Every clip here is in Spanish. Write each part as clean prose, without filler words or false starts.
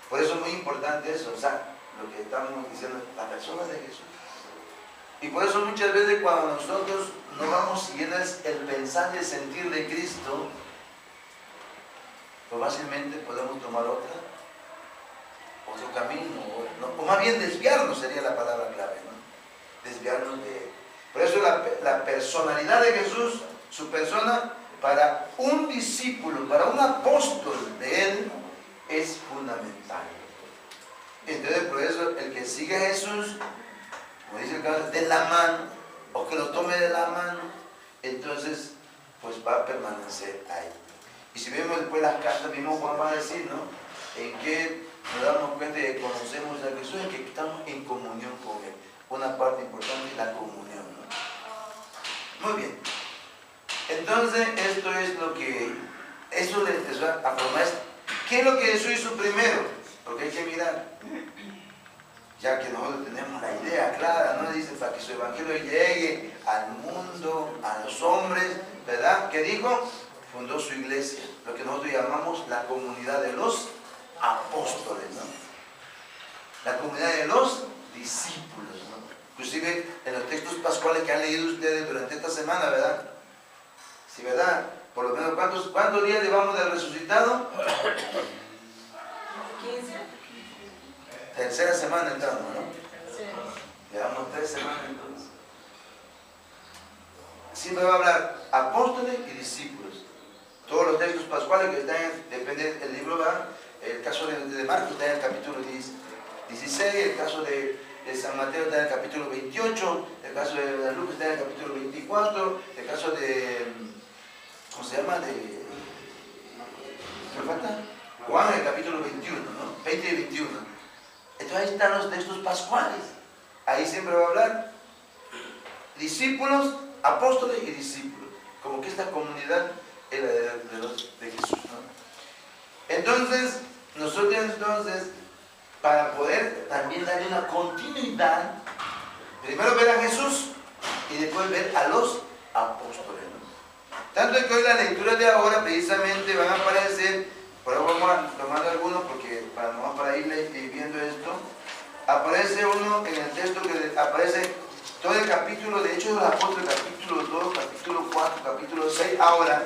Por eso es muy importante eso, o sea, lo que estamos diciendo, las personas de Jesús. Y por eso muchas veces cuando nosotros no vamos siguiendo el pensar y el sentir de Cristo, pues fácilmente podemos tomar otro camino, o más bien desviarnos sería la palabra clave, ¿no? Desviarnos de Él. Por eso la personalidad de Jesús, su persona, para un discípulo, para un apóstol de Él, es fundamental. Entonces, por eso, el que sigue a Jesús, como dice el caso, de la mano, o que lo tome de la mano, entonces, pues va a permanecer ahí. Y si vemos después las cartas, mismo Juan va a decir, ¿no? En que nos damos cuenta de que conocemos a Jesús, en que estamos en comunión con Él. Una parte importante es la comunión, ¿no? Muy bien. Entonces, esto es lo que, eso le empezó a formar. ¿Qué es lo que Jesús hizo primero? Porque hay que mirar, ya que nosotros tenemos la idea clara, ¿no? Dice, para que su evangelio llegue al mundo, a los hombres, ¿verdad? ¿Qué dijo? Fundó su iglesia, lo que nosotros llamamos la comunidad de los apóstoles, ¿no? La comunidad de los discípulos, ¿no? Inclusive en los textos pascuales que han leído ustedes durante esta semana, ¿verdad? Sí, ¿verdad? Por lo menos, ¿cuántos días llevamos de resucitado? 15. Tercera semana entramos, ¿no? Sí. Llevamos 3 semanas entonces. Siempre va a hablar apóstoles y discípulos. Todos los textos pascuales que están, depende del libro, ¿verdad? El caso de Marcos está en el capítulo 16, el caso de San Mateo está en el capítulo 28, el caso de Lucas está en el capítulo 24, el caso de, ¿cómo se llama? ¿Qué falta? Juan en el capítulo 21, ¿no? 20 y 21. Entonces ahí están los textos pascuales. Ahí siempre va a hablar discípulos, apóstoles y discípulos. Como que esta comunidad era de Jesús, ¿no? Entonces, nosotros para poder también darle una continuidad, primero ver a Jesús y después ver a los apóstoles, ¿no? Tanto que hoy las lecturas de ahora precisamente van a aparecer, por ahora vamos a tomar algunos porque para ir viendo esto, aparece uno en el texto que aparece todo el capítulo de Hechos de los Apóstoles, capítulo 2, capítulo 4, capítulo 6, ahora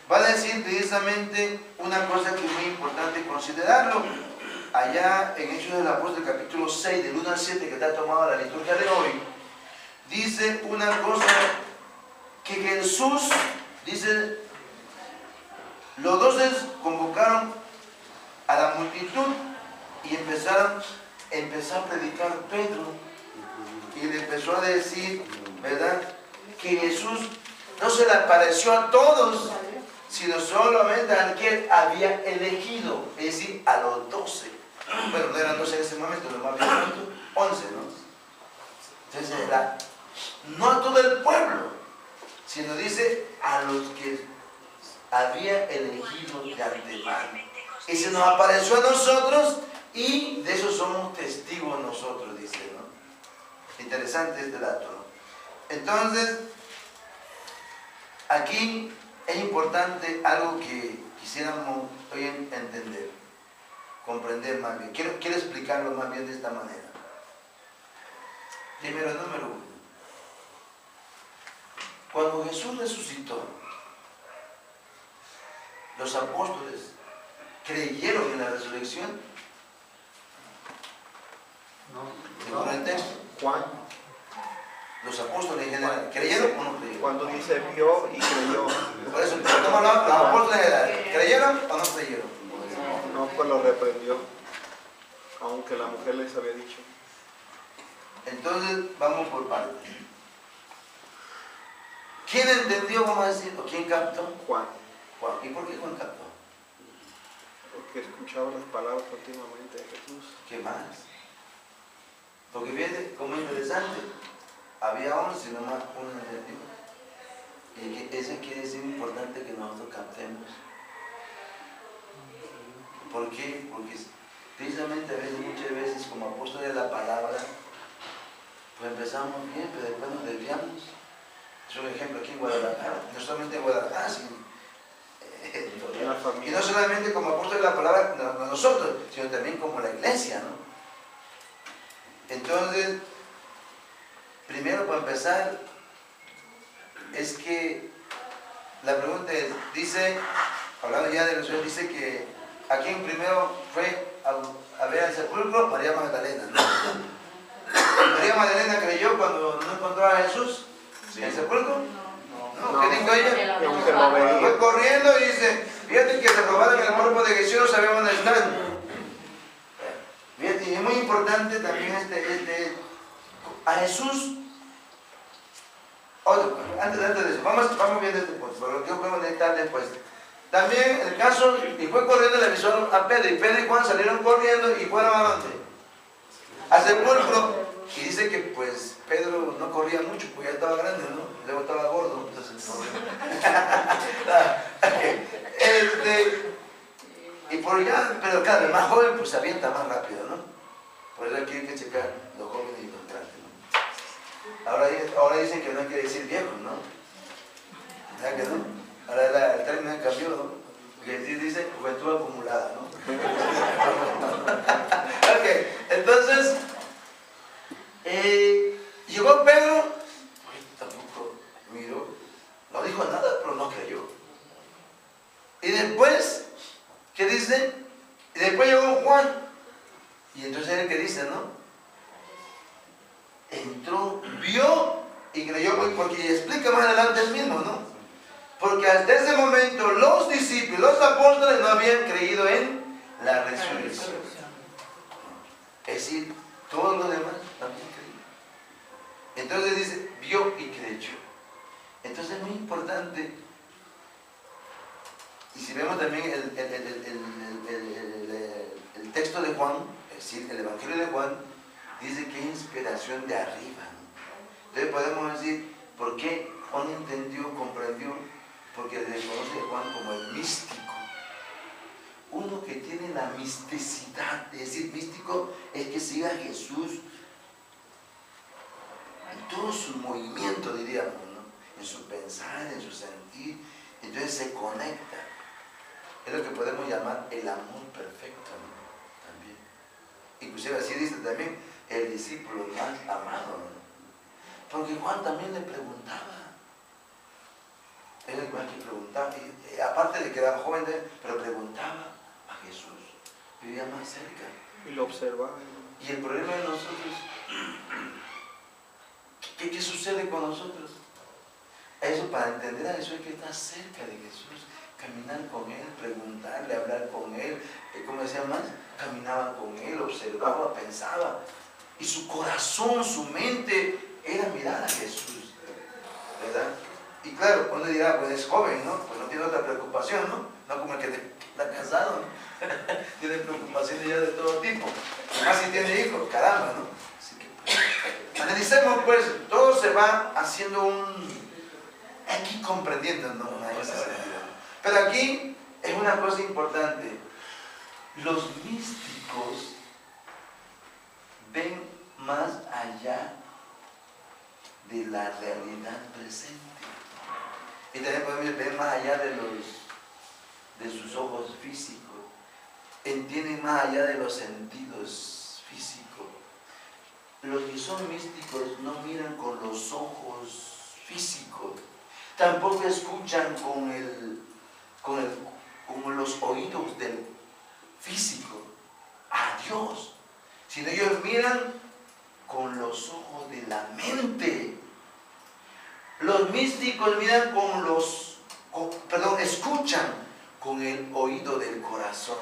va a decir precisamente una cosa que es muy importante considerarlo. Allá en Hechos del Apóstol, capítulo 6, del 1 al 7, que está tomada la liturgia de hoy, dice una cosa que Jesús, dice, los 12 convocaron a la multitud y empezó a predicar Pedro, y le empezó a decir, ¿verdad?, que Jesús no se le apareció a todos, sino solamente al que había elegido, es decir, a los 12. Bueno, no eran 12 en ese momento, no más bien 11, ¿no? Entonces, no a todo el pueblo, sino dice a los que había elegido de antemano. Y se nos apareció a nosotros y de eso somos testigos nosotros, dice, ¿no? Interesante este dato, ¿no? Entonces, aquí es importante algo que quisiéramos hoy entender, comprender más bien. Quiero explicarlo más bien de esta manera. Primero, número 1. Cuando Jesús resucitó, los apóstoles creyeron en la resurrección. ¿Según el texto? Juan, Los apóstoles en general, ¿creyeron o no creyeron? cuando dice vio y creyó, Por eso, estamos hablando de los apóstoles en general. ¿Creyeron o no creyeron? no pues lo reprendió, aunque la mujer les había dicho. Entonces, vamos por partes. ¿Quién entendió, vamos a decir, o quién captó? Juan, Juan. ¿Y por qué Juan captó? porque escuchaba las palabras continuamente de Jesús. ¿Qué más? Porque fíjate, como interesante, había 11, nomás uno entendió. Y eso quiere decir importante que nosotros captemos. ¿Por qué? Porque precisamente muchas veces como apóstoles de la palabra, pues empezamos bien, pero después nos desviamos. Es un ejemplo aquí en Guadalajara, no solamente en Guadalajara, sino En la y familia. no solamente como apóstoles de la palabra, no nosotros, sino también como la iglesia, ¿no? Entonces, primero para empezar, es que la pregunta es, dice, hablando ya de Jesús, dice que a quien primero fue a ver al sepulcro, María Magdalena, ¿no? ¿Y María Magdalena creyó cuando no encontró a Jesús en el sepulcro? No, ¿qué dijo ella? Fue corriendo y dice, fíjate que se robaron el cuerpo de Jesús, no sabemos dónde están. Fíjate, y es muy importante también a Jesús. Antes de eso, vamos viendo este punto, por lo que podemos necesitar después. También el caso, y fue corriendo, le avisó a Pedro, y Pedro y Juan salieron corriendo y fueron a dónde? Al sepulcro. Y dice que pues Pedro no corría mucho porque ya estaba grande, ¿no? Luego estaba gordo, entonces no. Y por allá, pero claro, el más joven pues se avienta más rápido, ¿no? Por eso aquí hay que checar los jóvenes y los grandes, ¿no? Ahora dicen que no hay que decir viejos, ¿no? ¿Verdad que no? Ahora el término cambió, ¿no? Porque dice juventud acumulada, ¿no? Ok, entonces llegó Pedro, tampoco miró, no dijo nada, pero no creyó. Y después, ¿qué dice? Y después llegó Juan, y entonces él que dice, ¿no? Entró, vio y creyó, porque explica más adelante el mismo, ¿no? Porque hasta ese momento los discípulos, los apóstoles no habían creído en la resurrección. Es decir, todos los demás también creían. Entonces dice, vio y creyó. Entonces es muy importante. Y si vemos también el texto de Juan, es decir, el Evangelio de Juan, dice que es inspiración de arriba, ¿no? Entonces podemos decir, ¿por qué Juan entendió, comprendió? Porque le conoce a Juan como el místico. Uno que tiene la misticidad, es decir, místico es que siga a Jesús en todo su movimiento, diríamos, ¿no? En su pensar, en su sentir. Entonces se conecta. Es lo que podemos llamar el amor perfecto, ¿no? También. Inclusive así dice también el discípulo más amado, ¿no? Porque Juan también le preguntaba. Era el cual que preguntaba, y aparte de que era joven, pero preguntaba a Jesús, vivía más cerca. Y lo observaba. Y el problema de nosotros, ¿qué sucede con nosotros? Eso, para entender a Jesús hay que estar cerca de Jesús, caminar con Él, preguntarle, hablar con Él, como decía más, caminaba con Él, observaba, pensaba, y su corazón, su mente era mirar a Jesús, ¿verdad? Y claro, uno dirá, pues es joven, ¿no? Pues no tiene otra preocupación, ¿no? No como el que está casado, ¿no? Tiene preocupaciones ya de todo tipo. Además, si tiene hijos, caramba, ¿no? Así que, analicemos, pues, todo se va haciendo aquí comprendiendo, ¿no? Pero aquí es una cosa importante. Los místicos ven más allá de la realidad presente. Y también podemos ver más allá de sus ojos físicos. Entienden más allá de los sentidos físicos. Los que son místicos no miran con los ojos físicos. Tampoco escuchan con los oídos del físico a Dios. Sino ellos miran con los ojos de la mente. Los místicos miran escuchan con el oído del corazón.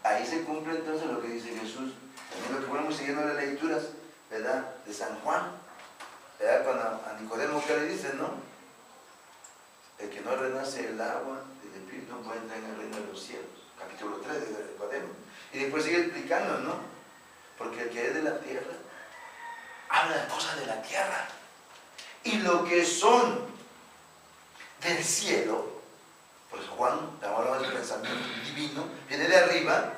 Ahí se cumple entonces lo que dice Jesús. También lo que podemos siguiendo las lecturas, ¿verdad? De San Juan. ¿Verdad? Cuando a Nicodemo, ¿qué le dice, no? El que no renace del agua, del Espíritu, no puede entrar en el reino de los cielos. Capítulo 3 de Nicodemo. Y después sigue explicando, ¿no? Porque el que es de la tierra habla de cosas de la tierra. Y lo que son del cielo, pues Juan, hablamos del pensamiento divino, viene de arriba,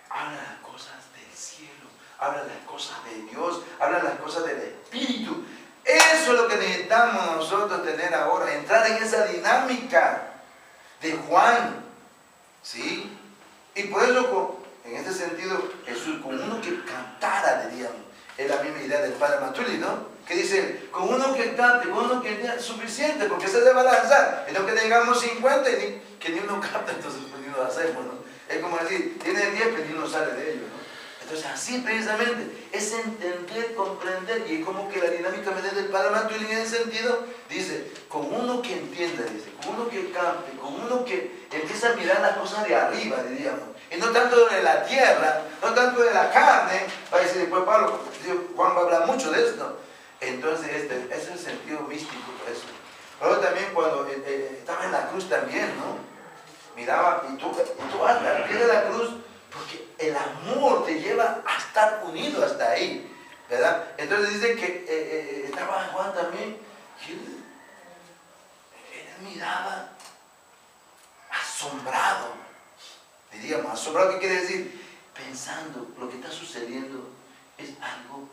habla de las cosas del cielo, habla de las cosas de Dios, habla de las cosas del Espíritu. Eso es lo que necesitamos nosotros tener ahora, entrar en esa dinámica. de Juan, ¿sí? Y por eso, en este sentido, Jesús, con uno que cantara, diríamos, es la misma idea del Padre Matuli, ¿no? Que dice, con uno que cante, con uno que es suficiente, porque se debe lanzar, y no que tengamos 50 y que ni uno canta, entonces pues, ni uno lo hacemos, ¿no? Es como decir, tiene 10, pero ni uno sale de ellos, ¿no? Entonces así precisamente, es entender, comprender, y como que la dinámica del Padre Matuli en ese sentido, dice, con uno que entienda, dice, con uno que cante, con uno que empieza a mirar las cosas de arriba, diríamos, y no tanto de la tierra, no tanto de la carne, va a decir después Pablo, Juan va a hablar mucho de esto. Entonces ese es el sentido místico de eso. Pero también cuando estaba en la cruz también, ¿no? Miraba, y tú hasta el pie de la cruz, porque el amor te lleva a estar unido hasta ahí, ¿verdad? Entonces dice que estaba Juan también, y él miraba asombrado, diríamos, asombrado, ¿qué quiere decir? Pensando, lo que está sucediendo es algo